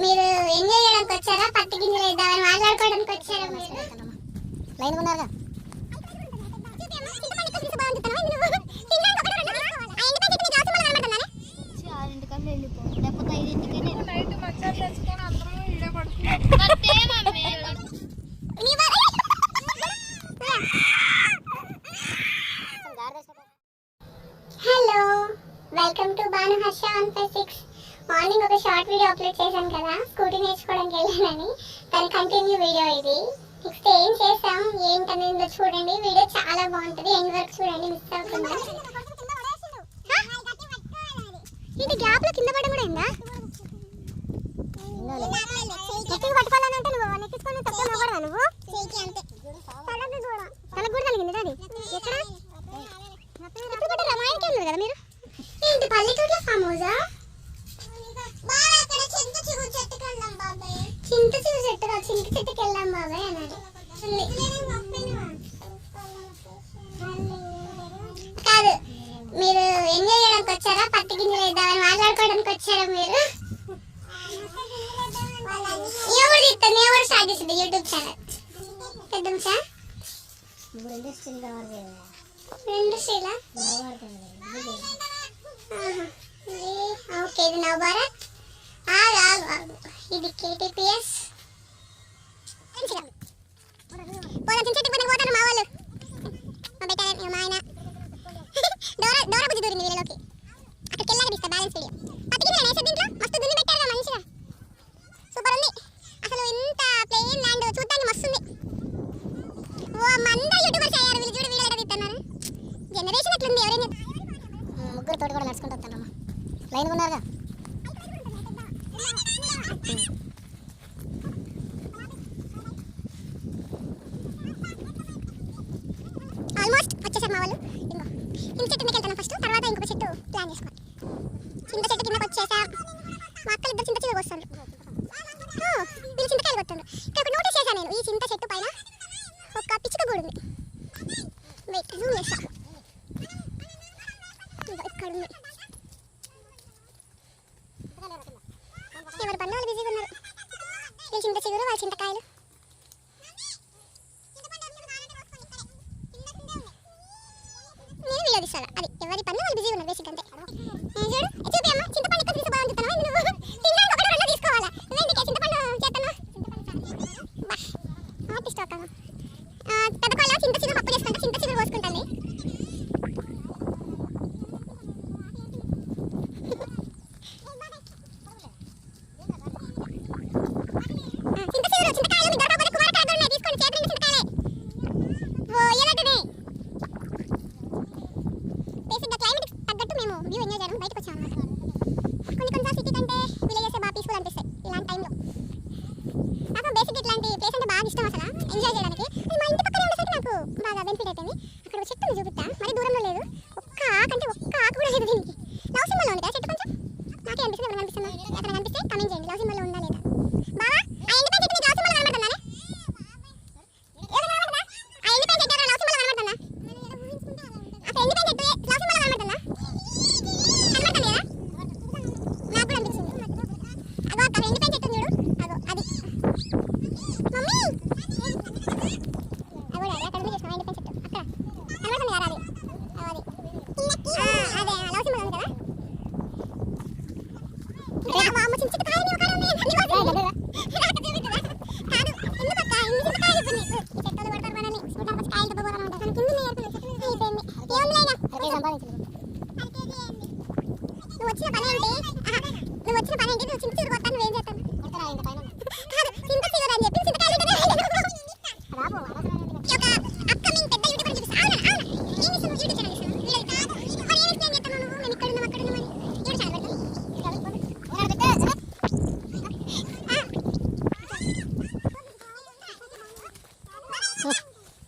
మీరు ఎంజాయ్ చేయడానికి వచ్చారా, పత్తి గింజలు వేద్దామని మాట్లాడుకోవడానికి వచ్చారా? మీరు లైన్ ఉన్నారుగా. Hello, welcome to Banu Harsha 156. Morning ఒక షార్ట్ వీడియో అప్లోడ్ చేశాను కదా, స్కూటీ నేర్చుకోవడానికి వెళ్ళానని. దాని కంటిన్యూ వీడియో ఇది. నెక్స్ట్ ఏం చేసాం ఏంటనేది చూడండి. వీడియో చాలా బాగుంటుంది, ఎండ్ వరకు చూడండి, మిస్ అవ్వకుండా. ఇది గ్యాప్ లో కింద పడడం కూడా అయిందా? పట్టుకోవాలంటే నువ్వు నెక్కించుకొని తక్కువ నవ్వడవా నువ్వు? తలకు కూడా కలిగింది అది. ఎక్కడ రమాయణకి వెళ్ళారు కదా మీరు? ఏంటి పల్లెటూరులో ఫామ్ హౌసా? చింత చిగురు చెట్టు కాదు, చింత చెట్టుకి వెళ్ళాం బాబాయ్ అన్నాడు. కాదు, మీరు ఎంజాయ్ చేయడానికి వచ్చారా, పత్తి గింజలు వేద్దామని మాట్లాడుకోవడానికి వచ్చారా? మీరు ఎవరు స్టార్ట్ చేసింది యూట్యూబ్ ఛానల్? పెద్ద సార్ ఇండస్ట్రీలా? ఓకే, ఇది నవభారత్. ఇది KTPS. పోతారు మా వాళ్ళు, మా ఆయన డోరా బుద్ధి దూరింది వీళ్ళలోకి. అక్కడికి వెళ్ళాక తీస్తా బ్యాలెన్స్ వీడియో. పత్తికి దీంట్లో మస్తు దున్ని పెట్టారు మంచిగా, సూపర్ ఉంది. అసలు ఇంత ప్లెయిన్ ల్యాండ్ చూడటానికి మస్తు ఉంది. ఓ మందా యూట్యూబర్స్ అయ్యారు వీళ్ళు. చూడు వీడియో తీస్తున్నారు. జనరేషన్ అట్లుంది. ఎవరైనా ముగ్గురు తోటి కూడా నడుచుకుంటూ వస్తానమ్మా. లైన్ ఉన్నారుగా. ఆల్మోస్ట్ వచ్చేసారు మా వాళ్ళు. ఇంకో చింత చెట్టు కిందకి వెళ్తాను ఫస్ట్, తర్వాత ఇంకొక చెట్టు ప్లాన్ చేసుకోవాలి. చింత చెట్టు కిందకి వచ్చేసాం. మా అక్కలు ఇద్దరు చింత చిగురు వస్తారు. వీళ్ళు చింతకాయలు కొట్టుండ్రు. ఇక్కడ నోటీస్ చేశాను నేను, ఈ చింత చెట్టు పైన ఒక పిచ్చుక గూడు ఉంది. వెయిట్ జూమ్ చేస్తా. ఇక్కడ ఉంది. ఎవరి పనులు వాళ్ళు బిజీగా ఉన్నారు. వీళ్ళు చింత చిగురు, వాళ్ళ చింతకాయలు. నేను వీడియో తీస్తాను, అది ఎవరి పనులు వాళ్ళు బిజీగా ఉన్నారు బేసిక్ అంతే. చూడు చూపి అమ్మ, చింతపండు ఎక్కువ తీసుకోవాలని చెప్తాను. తినడానికి ఒకటి రెండు తీసుకోవాలా? నువ్వేందుకే చింతపండు చేస్తాను? ఆర్టిస్ట్ ఒక పెద్ద కోళ్ళ చింత చిగురు పప్పు చేసుకుంటా, చింత చిగురు పోసుకుంటాను.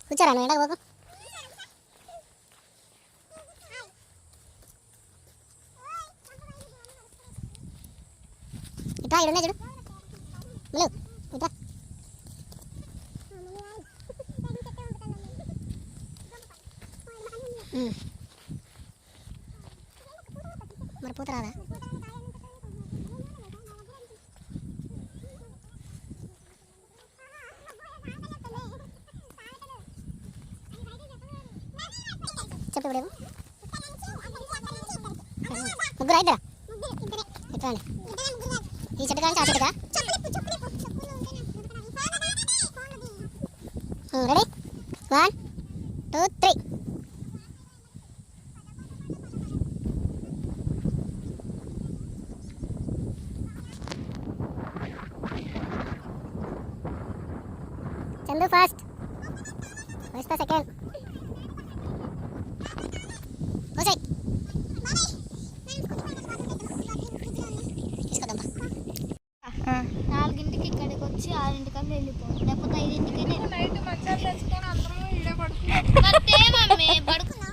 కూర్చోరా నువ్వు ఎండకు పోకు. ఇట్లా ఇక్కడ చూడు మళ్ళీ ఇట్లా. మరి పూత రాదా? ఇప్పుడేమో ముగ్గురు ఇద్దరా ఎట్లా అండి ఈ చెట్టు కానీ ఆ చెట్టుగా రెడీ 1 2 3 చందు ఫస్ట్ సెకండ్ ఓసై తీసుకొద్దాం 4ంటికి ఇక్కడికి వచ్చి 6ంటికల్లా వెళ్ళిపోవాలి లేకపోతే 5ంటికి నైట్ మంచాలు తెచ్చుకొని అందరం ఈడే పడుకున్నా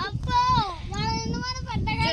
అబ్బో వాళ్ళు పడ్డగా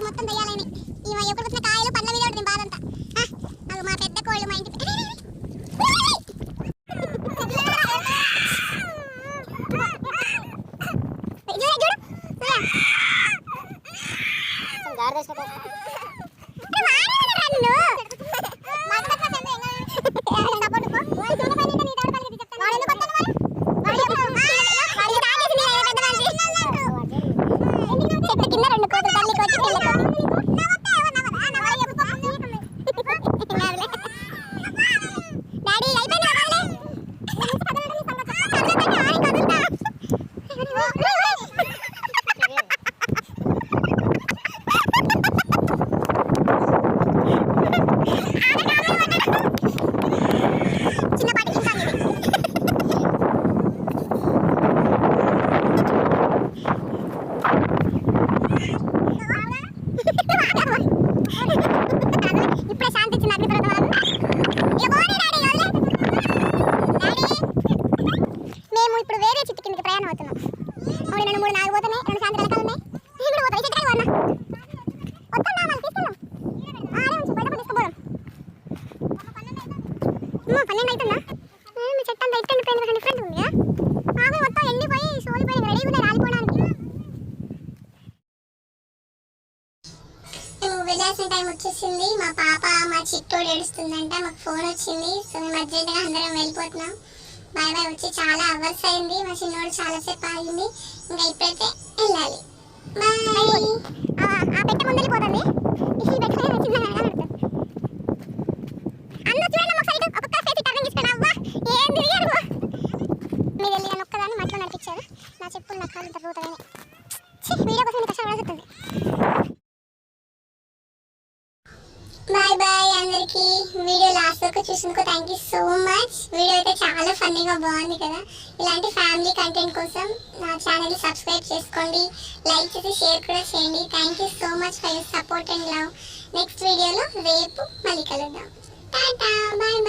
మొత్తం దయ్యాలని ఈ ఎప్పుడు వచ్చిన కాయలు పండ్ల మీద ఉంటుంది బాధంతా అది మా పెద్ద కోళ్ళు మా ఇంటి టైం వచ్చేసింది. మా పాప మా చిట్టోడు ఏడుస్తుందంట. మాకు ఫోన్ వచ్చింది. సో మేము అర్జెంట్గా అందరం వెళ్ళిపోతున్నాం. Bye bye. వచ్చి చాలా అవర్స్ అయింది. మా చిన్నోడు చాలాసేపు ఆగింది. ఇంకా ఇప్పుడైతే వెళ్ళాలి. బాయ్. ఆ పెట్ట ముందు వెళ్ళిపోతుంది. ఈ పెట్ట చిన్నగా అన్న చూడండి ఒకసారి ఒక్కొక్క ఫేస్ టర్నింగ్ ఇస్తాను. అవ్వా ఏం తిరిగారు మీరు వెళ్ళి నన్ను ఒక్కదాన్ని మట్లో నడిపించారు. నా చెప్పులు నా కాళ్ళు తగ్గుతాయని వీడియో కోసం కష్టపడుతుంది. బాయ్ బాయ్ అందరికి. వీడియో లాస్ట్ వరకు చూసినందుకు thank you so much. Video అయితే చాలా ఫన్నీగా బాగుంది కదా. ఇలాంటి ఫ్యామిలీ కంటెంట్ కోసం నా ఛానల్ సబ్స్క్రైబ్ చేసుకోండి, లైక్ చేసి షేర్ కూడా చేయండి. Thank you so much for your support and love. Next వీడియోలో రేపు మళ్ళీ కలుద్దాం. Tata bye bye.